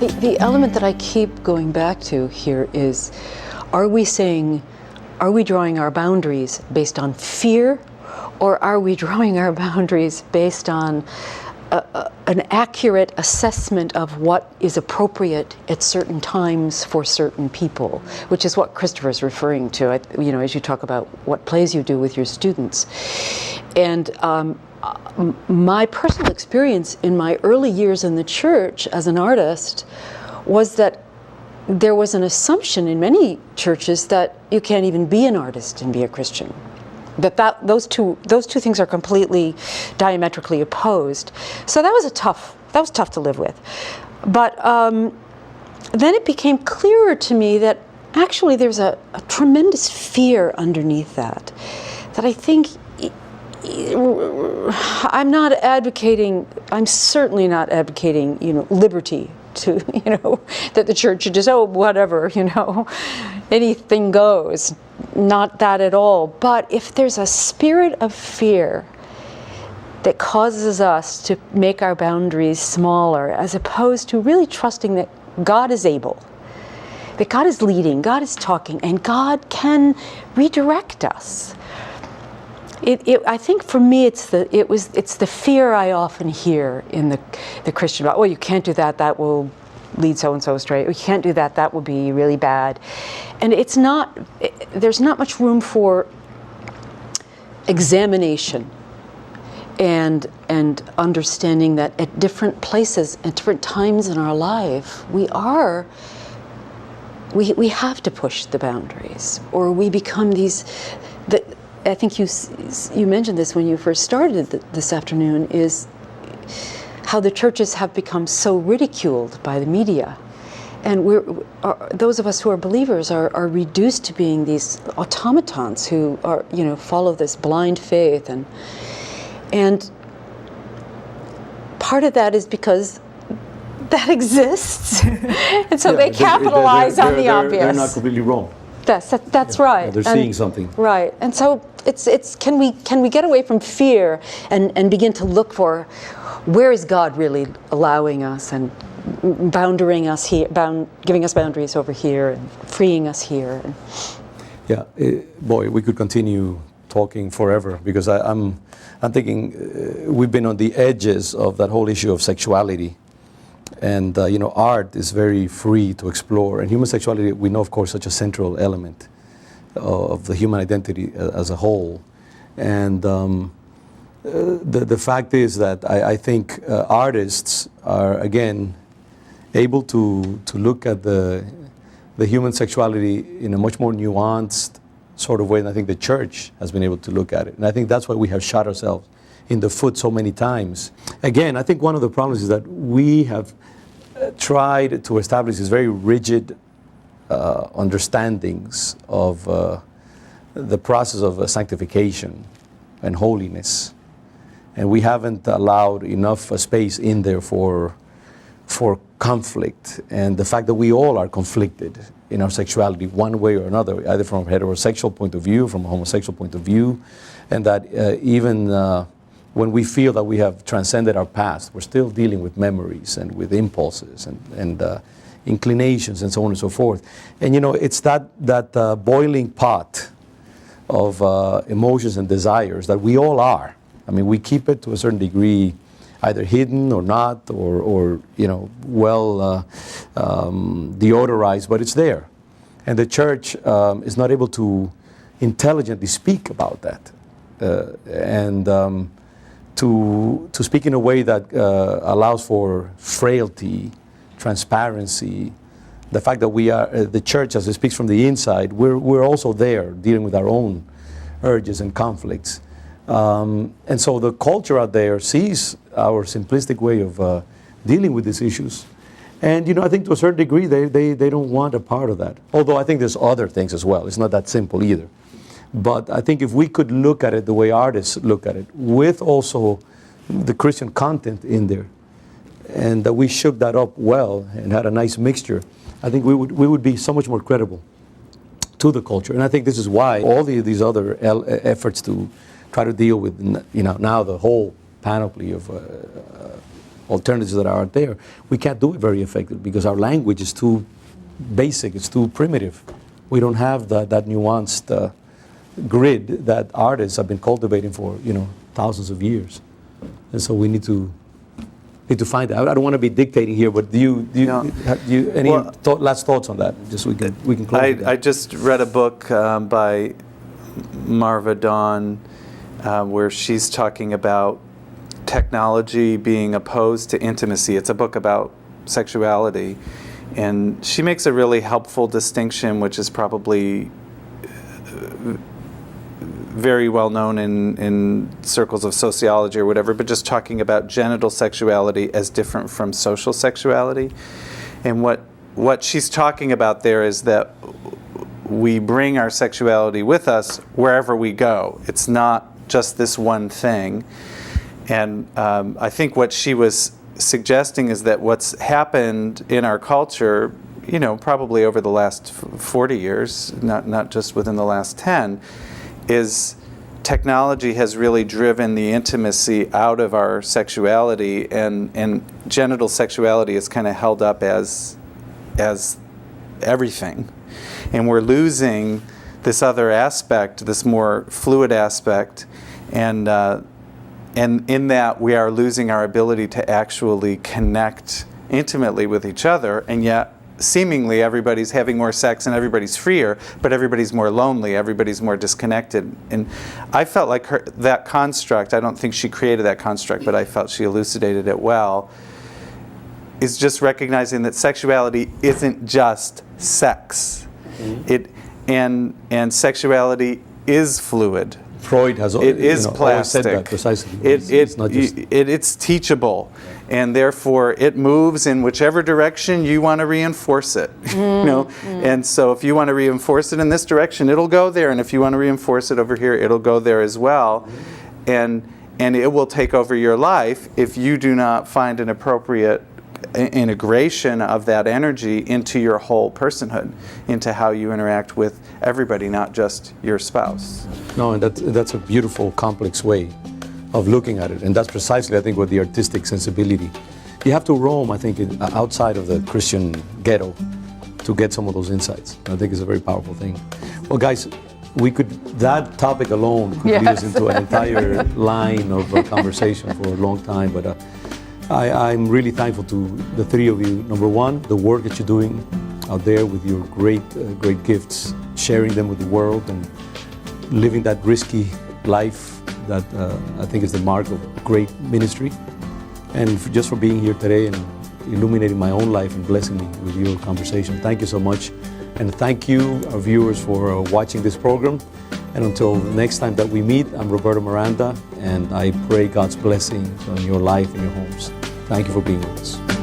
The element that I keep going back to here is, are we drawing our boundaries based on fear, or are we drawing our boundaries based on an accurate assessment of what is appropriate at certain times for certain people, which is what Christopher's referring to, as you talk about what plays you do with your students. And my personal experience in my early years in the church as an artist was that there was an assumption in many churches that you can't even be an artist and be a Christian. Those two things are completely diametrically opposed. So that was tough to live with. But then it became clearer to me that actually there's a tremendous fear underneath that I think I'm certainly not advocating, liberty to, that the church should just, whatever, anything goes. Not that at all. But if there's a spirit of fear that causes us to make our boundaries smaller, as opposed to really trusting that God is able, that God is leading, God is talking, and God can redirect us. I think for me, it's the fear I often hear in the Christian about, you can't do that, that will lead so-and-so astray. You can't do that, that will be really bad. And there's not much room for examination and understanding that at different places, at different times in our life, we have to push the boundaries, or we become I think you mentioned this when you first started this afternoon, is how the churches have become so ridiculed by the media. And those of us who are believers are reduced to being these automatons who are, follow this blind faith. And part of that is because that exists. And so they capitalize on the obvious. They're not completely wrong. That's right. They're seeing something. Right. And so it's can we get away from fear and begin to look for where is God really allowing us and bounding us here, giving us boundaries over here and freeing us here. Yeah, boy, we could continue talking forever, because I'm thinking we've been on the edges of that whole issue of sexuality. And art is very free to explore, and human sexuality, we know, of course, such a central element of the human identity as a whole. And the fact is that I think artists are, again, able to look at the human sexuality in a much more nuanced sort of way than I think the church has been able to look at it. And I think that's why we have shot ourselves in the foot so many times. Again, I think one of the problems is that we have tried to establish these very rigid understandings of the process of sanctification and holiness. And we haven't allowed enough space in there for conflict, and the fact that we all are conflicted in our sexuality one way or another, either from a heterosexual point of view, from a homosexual point of view, and that even when we feel that we have transcended our past, we're still dealing with memories and with impulses and inclinations and so on and so forth. And it's that boiling pot of emotions and desires that we all are. I mean, we keep it to a certain degree either hidden or not, or well deodorized, but it's there. And the church is not able to intelligently speak about that. And to speak in a way that allows for frailty, transparency, the fact that we are, the church as it speaks from the inside, we're also there dealing with our own urges and conflicts. And so the culture out there sees our simplistic way of dealing with these issues. And I think to a certain degree they don't want a part of that. Although I think there's other things as well. It's not that simple either. But I think if we could look at it the way artists look at it, with also the Christian content in there, and that we shook that up well and had a nice mixture, I think we would be so much more credible to the culture. And I think this is why all these other efforts to try to deal with now the whole panoply of alternatives that are out there, we can't do it very effectively because our language is too basic, it's too primitive. We don't have that nuanced grid that artists have been cultivating for thousands of years, and so we need to find that. I don't want to be dictating here, but do you any last thoughts on that? Just we can close. I just read a book by Marva Dawn where she's talking about technology being opposed to intimacy. It's a book about sexuality, and she makes a really helpful distinction, which is probably very well known in circles of sociology or whatever, but just talking about genital sexuality as different from social sexuality. And what she's talking about there is that we bring our sexuality with us wherever we go. It's not just this one thing. And I think what she was suggesting is that what's happened in our culture, probably over the last 40 years, not just within the last 10, is technology has really driven the intimacy out of our sexuality, and genital sexuality is kind of held up as everything. And we're losing this other aspect, this more fluid aspect, and in that we are losing our ability to actually connect intimately with each other, and yet seemingly everybody's having more sex and everybody's freer, but everybody's more lonely, everybody's more disconnected. And I felt like that construct, I don't think she created that construct, but I felt she elucidated it well, is just recognizing that sexuality isn't just sex. Mm-hmm. And sexuality is fluid. Freud has always said plastic. that precisely. It's not just it's teachable, and therefore it moves in whichever direction you want to reinforce it. And so if you want to reinforce it in this direction, it'll go there, and if you want to reinforce it over here, it'll go there as well, and it will take over your life if you do not find an appropriate integration of that energy into your whole personhood, into how you interact with everybody, not just your spouse. No, and that's a beautiful, complex way of looking at it, and that's precisely, I think, what the artistic sensibility. You have to roam, I think, outside of the Christian ghetto to get some of those insights. I think it's a very powerful thing. Well, guys, that topic alone could lead us into an entire line of conversation for a long time, but I'm really thankful to the three of you. Number one, the work that you're doing out there with your great gifts, sharing them with the world and living that risky life that I think is the mark of great ministry. And just for being here today and illuminating my own life and blessing me with your conversation. Thank you so much. And thank you, our viewers, for watching this program. And until next time that we meet, I'm Roberto Miranda, and I pray God's blessing on your life and your homes. Thank you for being with us.